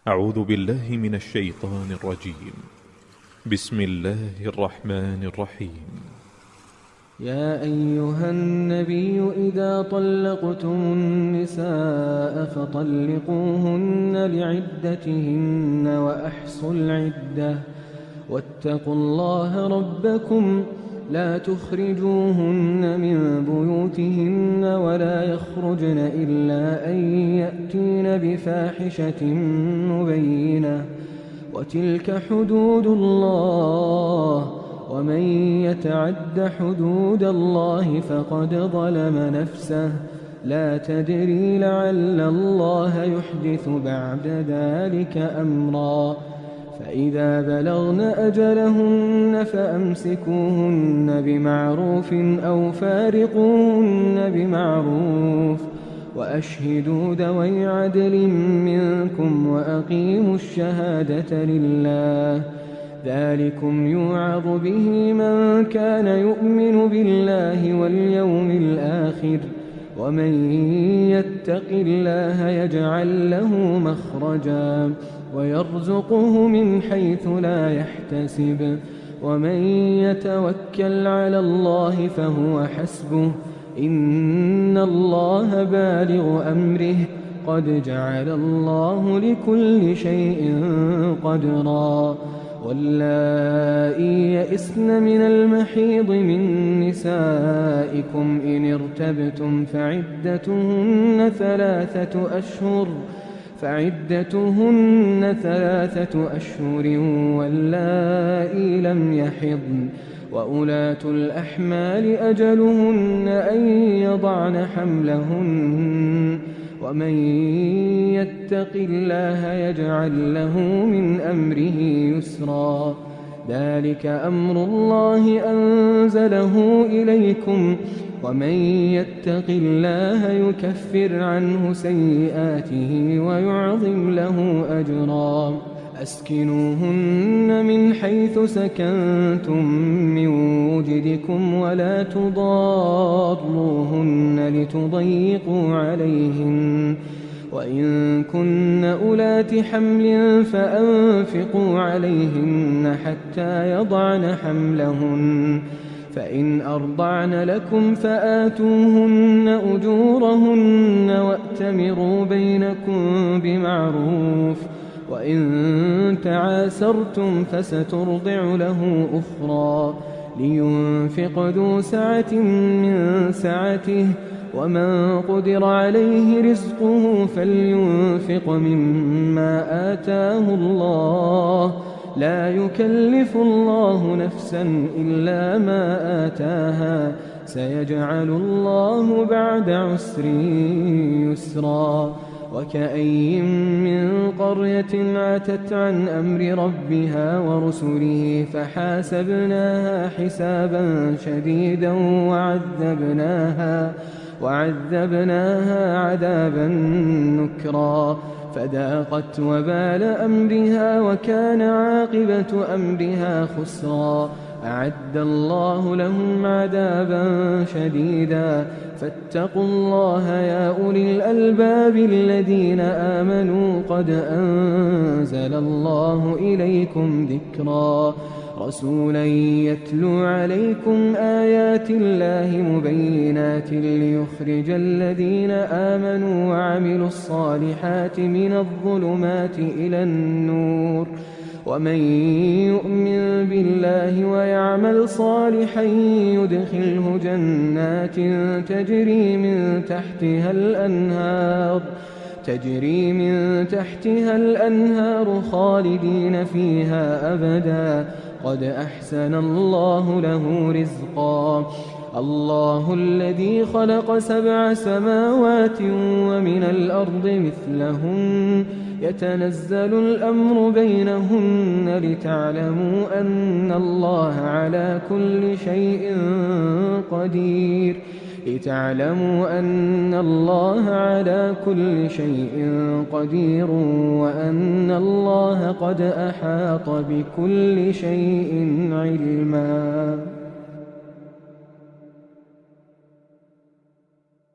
أعوذ بالله من الشيطان الرجيم. بسم الله الرحمن الرحيم. يا أيها النبي إذا طلقتم النساء فطلقوهن لعدتهن وأحصوا العدة واتقوا الله ربكم لا تخرجوهن من بيوتهن ولا يخرجن إلا أن يأتين بفاحشة مبينة وتلك حدود الله ومن يتعد حدود الله فقد ظلم نفسه لا تدري لعل الله يحدث بعد ذلك أمرا فإذا بلغن أجلهن فأمسكوهن بمعروف أو فارقوهن بمعروف وأشهدوا ذوي عدل منكم وأقيموا الشهادة لله ذلكم يوعظ به من كان يؤمن بالله واليوم الآخر ومن يتق الله يجعل له مخرجا ويرزقه من حيث لا يحتسب ومن يتوكل على الله فهو حسبه إن الله بالغ أمره قد جعل الله لكل شيء قدرا واللائي يئسن من المحيض من نسائكم إن ارتبتم فعدتهن ثلاثة أشهر واللائي لم يحضن وأولاة الأحمال أجلهن أن يضعن حملهن ومن يتق الله يجعل له من أمره يسرا ذلك أمر الله أنزله إليكم ومن يتق الله يكفر عنه سيئاته ويعظم له أجرا أسكنوهن من حيث سكنتم من وجدكم ولا تضاروهن لتضيقوا عليهن وإن كن أولات حمل فأنفقوا عليهن حتى يضعن حملهن فإن أرضعن لكم فآتوهن أجورهن وأتمروا بينكم بمعروف وإن تعاسرتم فسترضع له أخرى لينفق ذو سعة من سعته ومن قدر عليه رزقه فلينفق مما آتاه الله لا يكلف الله نفسا إلا ما آتاها سيجعل الله بعد عسر يسرا وكأي من قرية عتت عن أمر ربها ورسله فحاسبناها حسابا شديدا وعذبناها عذابا نكرا فذاقت وبال أمرها وكان عاقبة أمرها خسرا أعد الله لهم عذابا شديدا فاتقوا الله يا أولي الألباب الذين آمنوا قد أنزل الله إليكم ذكرا رسولا يتلو عليكم آيات الله مبينات ليخرج الذين آمنوا وعملوا الصالحات من الظلمات إلى النور ومن يؤمن بالله ويعمل صالحا يدخله جنات تجري من تحتها الأنهار خالدين فيها أبدا قد أحسن الله له رزقا الله الذي خلق 7 سماوات ومن الأرض مثلهن يتنزل الأمر بينهن لتعلموا أن الله على كل شيء قدير وأن الله قد أحاط بكل شيء علما.